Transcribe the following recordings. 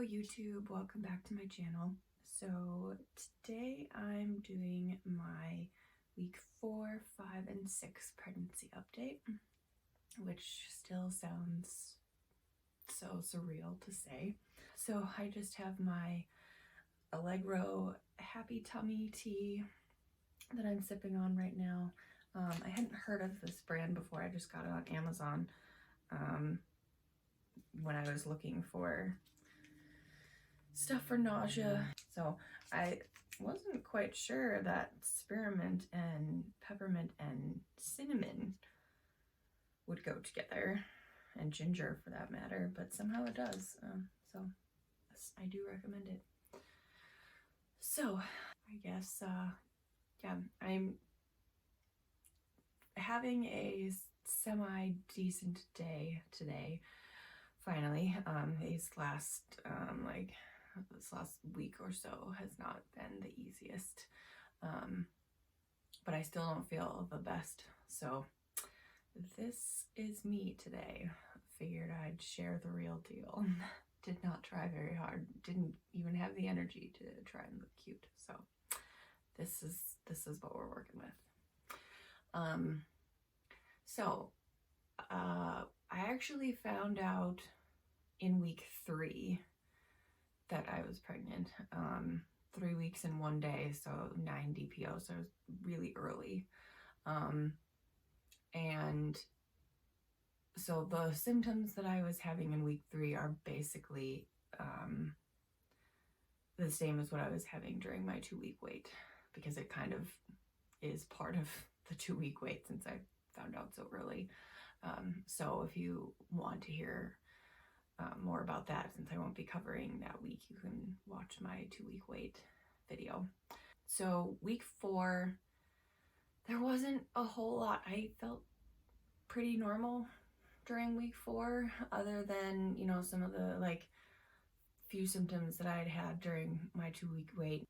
YouTube, welcome back to my channel. So today I'm doing my week 4, 5, and 6 pregnancy update, which still sounds so surreal to say. So I just have my Allegro Happy Tummy tea that I'm sipping on right now. I hadn't heard of this brand before. I just got it on Amazon when I was looking for stuff for nausea. So I wasn't quite sure that spearmint and peppermint and cinnamon would go together, and ginger for that matter, but somehow it does. So yes, I do recommend it. So I guess yeah, I'm having a semi-decent day today. Finally, this last week or so has not been the easiest, but I still don't feel the best. So this is me today. Figured I'd share the real deal. Did not try very hard. Didn't even have the energy to try and look cute. So this is what we're working with. I actually found out in week 3 that I was pregnant. 3 weeks and 1 day, so 9 DPO, so I was really early. And so the symptoms that I was having in week 3 are basically the same as what I was having during my 2-week wait, because it kind of is part of the 2-week wait since I found out so early. So if you want to hear more about that, since I won't be covering that week, you can watch my 2-week wait video. So week 4, there wasn't a whole lot. I felt pretty normal during week 4, other than, you know, some of the few symptoms that I had during my 2-week wait.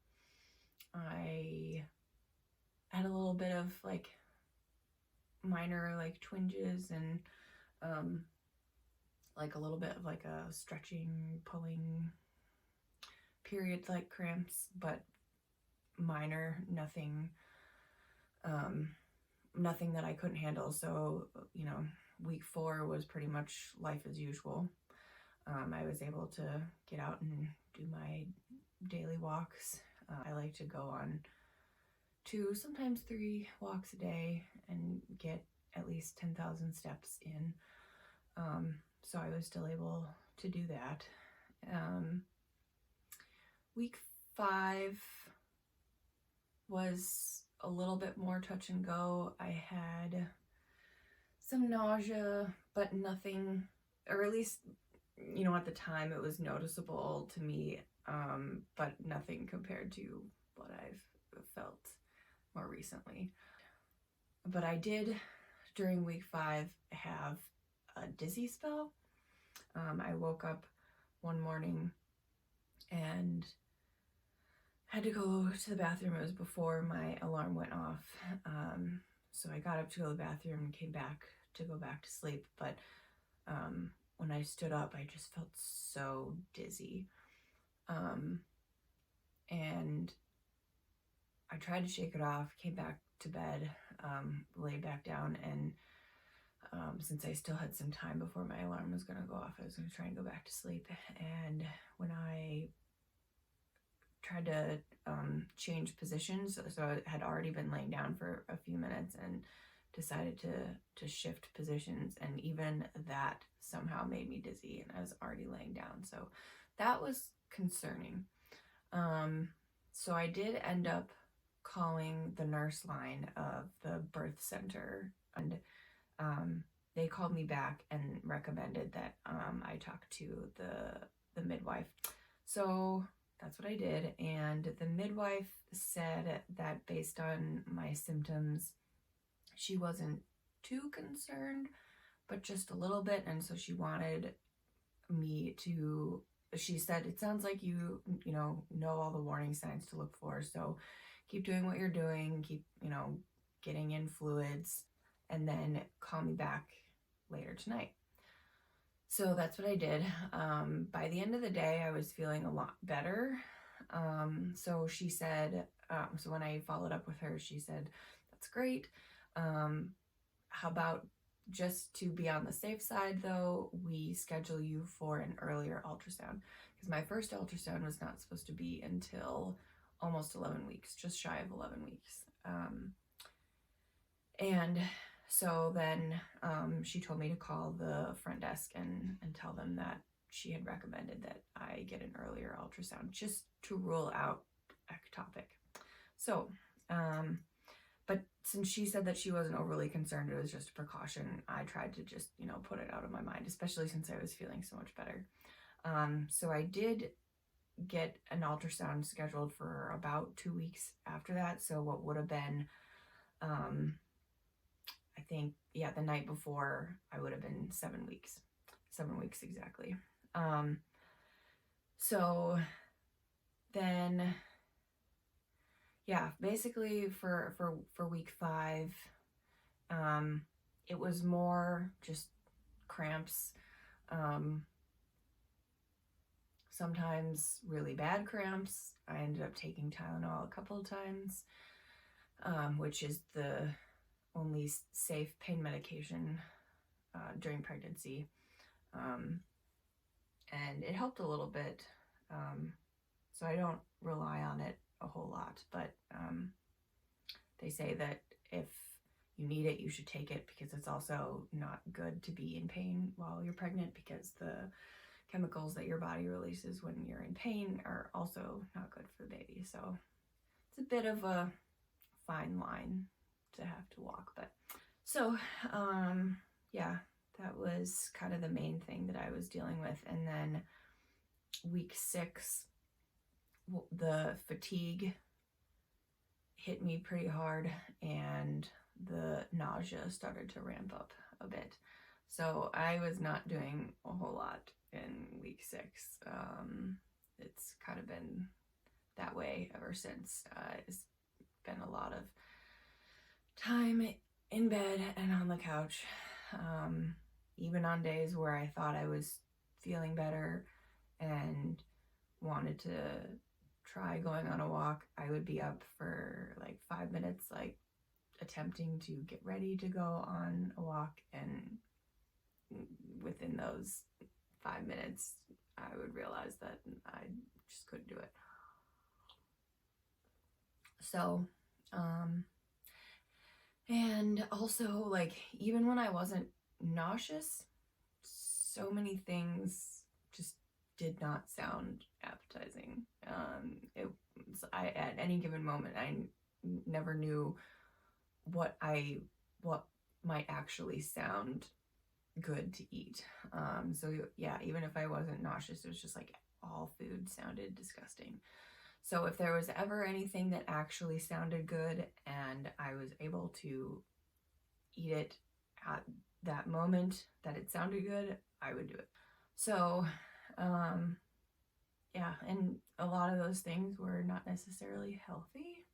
I had a little bit of minor twinges and a little bit of a stretching, pulling period cramps, but minor, nothing that I couldn't handle. So, you know, week 4 was pretty much life as usual. I was able to get out and do my daily walks. I like to go on 2, sometimes 3 walks a day and get at least 10,000 steps in. So I was still able to do that. Week 5 was a little bit more touch and go. I had some nausea, but nothing, or at least, you know, at the time it was noticeable to me, but nothing compared to what I've felt more recently. But I did, during week 5, have a dizzy spell. I woke up one morning and had to go to the bathroom. It was before my alarm went off. So I got up to go to the bathroom and came back to go back to sleep. But when I stood up, I just felt so dizzy. And I tried to shake it off, came back to bed, laid back down, and since I still had some time before my alarm was going to go off, I was going to try and go back to sleep. And when I tried to change positions, so I had already been laying down for a few minutes and decided to shift positions, and even that somehow made me dizzy, and I was already laying down. So that was concerning. So I did end up calling the nurse line of the birth center, and they called me back and recommended that I talk to the midwife. So that's what I did, and the midwife said that based on my symptoms, she wasn't too concerned, but just a little bit, and so she wanted me to, she said, it sounds like you know all the warning signs to look for, so keep doing what you're doing, keep, you know, getting in fluids, and then call me back later tonight. So that's what I did. By the end of the day, I was feeling a lot better. So she said, so when I followed up with her, she said, that's great. How about just to be on the safe side, though, we schedule you for an earlier ultrasound? Because my first ultrasound was not supposed to be until almost 11 weeks, just shy of 11 weeks. And so then she told me to call the front desk and tell them that she had recommended that I get an earlier ultrasound just to rule out ectopic. So, but since she said that she wasn't overly concerned, it was just a precaution, I tried to just, put it out of my mind, especially since I was feeling so much better. So I did get an ultrasound scheduled for about 2 weeks after that. So what would have been, I think, the night before, I would have been 7 weeks. 7 weeks exactly. So then, basically for week 5, it was more just cramps. Sometimes really bad cramps. I ended up taking Tylenol a couple of times, which is the only safe pain medication during pregnancy. And it helped a little bit. So I don't rely on it a whole lot, but they say that if you need it, you should take it, because it's also not good to be in pain while you're pregnant, because the chemicals that your body releases when you're in pain are also not good for the baby. So it's a bit of a fine line to have to walk. But so that was kind of the main thing that I was dealing with. And then week 6, the fatigue hit me pretty hard, and the nausea started to ramp up a bit. So I was not doing a whole lot in week 6. It's kind of been that way ever since. It's been a lot of time in bed and on the couch. Even on days where I thought I was feeling better and wanted to try going on a walk, I would be up for like 5 minutes, like attempting to get ready to go on a walk, and within those 5 minutes I would realize that I just couldn't do it. So and also, like, even when I wasn't nauseous, so many things just did not sound appetizing. At any given moment, I never knew what might actually sound good to eat. So even if I wasn't nauseous, it was just like all food sounded disgusting. So if there was ever anything that actually sounded good and I was able to eat it at that moment that it sounded good, I would do it. So and a lot of those things were not necessarily healthy,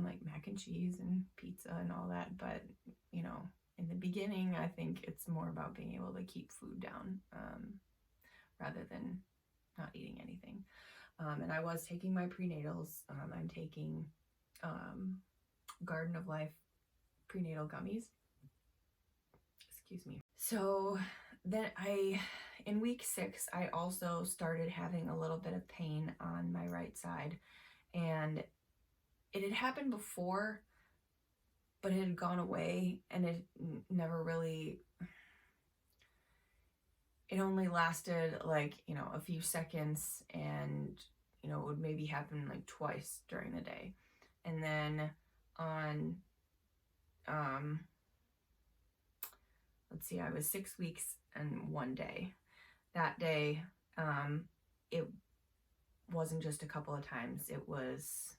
like mac and cheese and pizza and all that. But in the beginning, I think it's more about being able to keep food down rather than not eating anything. And I was taking my prenatals. I'm taking Garden of Life prenatal gummies. Excuse me. So then in week 6, I also started having a little bit of pain on my right side. And it had happened before, but it had gone away, and it never really... It only lasted like, a few seconds, and, it would maybe happen like twice during the day. And then on, let's see, I was 6 weeks and 1 day. That day, it wasn't just a couple of times. It was,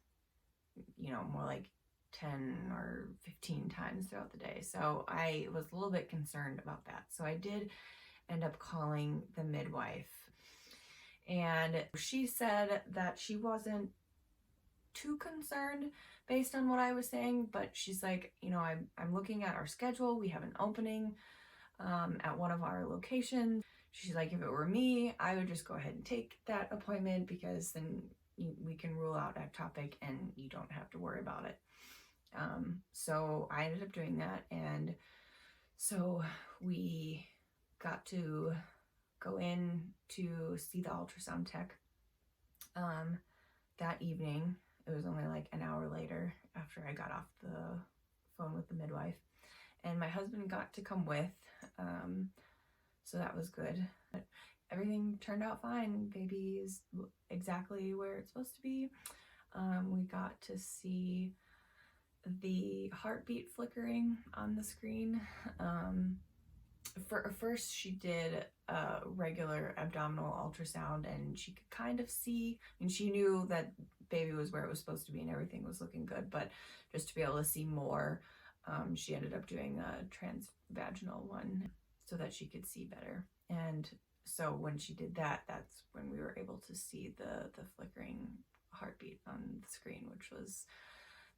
more like 10 or 15 times throughout the day. So I was a little bit concerned about that. So I did end up calling the midwife, and she said that she wasn't too concerned based on what I was saying, but she's like, I'm looking at our schedule. We have an opening at one of our locations. she's like, if it were me, I would just go ahead and take that appointment because then we can rule out ectopic and you don't have to worry about it. So I ended up doing that, and so we got to go in to see the ultrasound tech that evening. It was only like an hour later after I got off the phone with the midwife, and my husband got to come with, so that was good. But everything turned out fine. Baby is exactly where it's supposed to be. We got to see the heartbeat flickering on the screen. First she did a regular abdominal ultrasound, and she could kind of see, I mean, she knew that baby was where it was supposed to be and everything was looking good, but just to be able to see more, she ended up doing a transvaginal one so that she could see better. And so when she did that, that's when we were able to see the flickering heartbeat on the screen, which was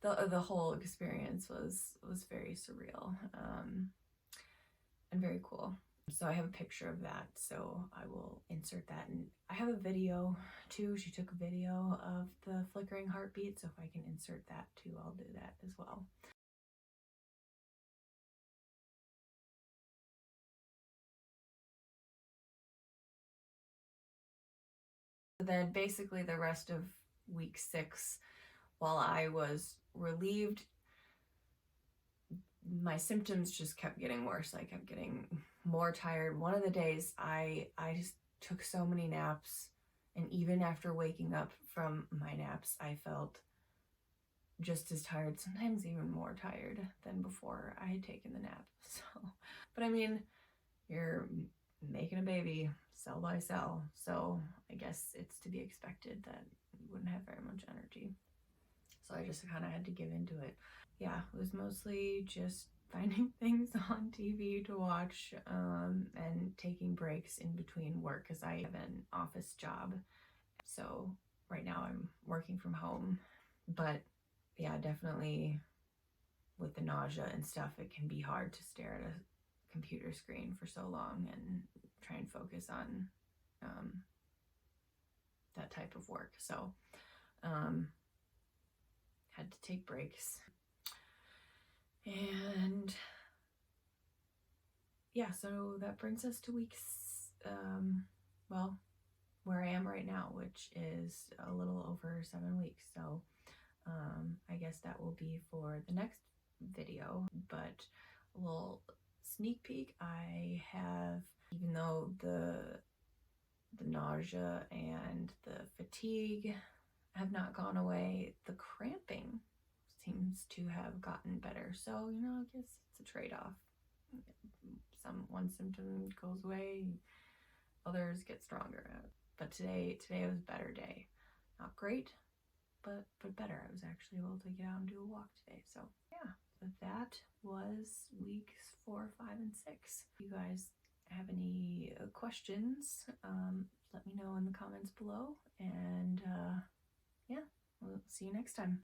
the whole experience was very surreal, and very cool. So I have a picture of that, so I will insert that. And I have a video too. She took a video of the flickering heartbeat, so if I can insert that too, I'll do that as well. Then basically the rest of week 6, while I was relieved, my symptoms just kept getting worse. I kept getting more tired. One of the days I just took so many naps, and even after waking up from my naps, I felt just as tired, sometimes even more tired than before I had taken the nap. So, but I mean, you're making a baby cell by cell, so I guess it's to be expected that you wouldn't have very much energy. So I just kind of had to give into it. Yeah, it was mostly just finding things on TV to watch, and taking breaks in between work because I have an office job. So right now I'm working from home. But yeah, definitely with the nausea and stuff, it can be hard to stare at a computer screen for so long and try and focus on that type of work. So had to take breaks. And yeah, so that brings us to weeks, well, where I am right now, which is a little over 7 weeks. So I guess that will be for the next video, but a little sneak peek. I have, even though the nausea and the fatigue have not gone away, the cramping seems to have gotten better. So, you know, I guess it's a trade-off. One symptom goes away, others get stronger. But today was a better day. Not great, but better. I was actually able to get out and do a walk today. So yeah, so that was weeks 4, 5, and 6. If you guys have any questions, let me know in the comments below. And yeah, we'll see you next time.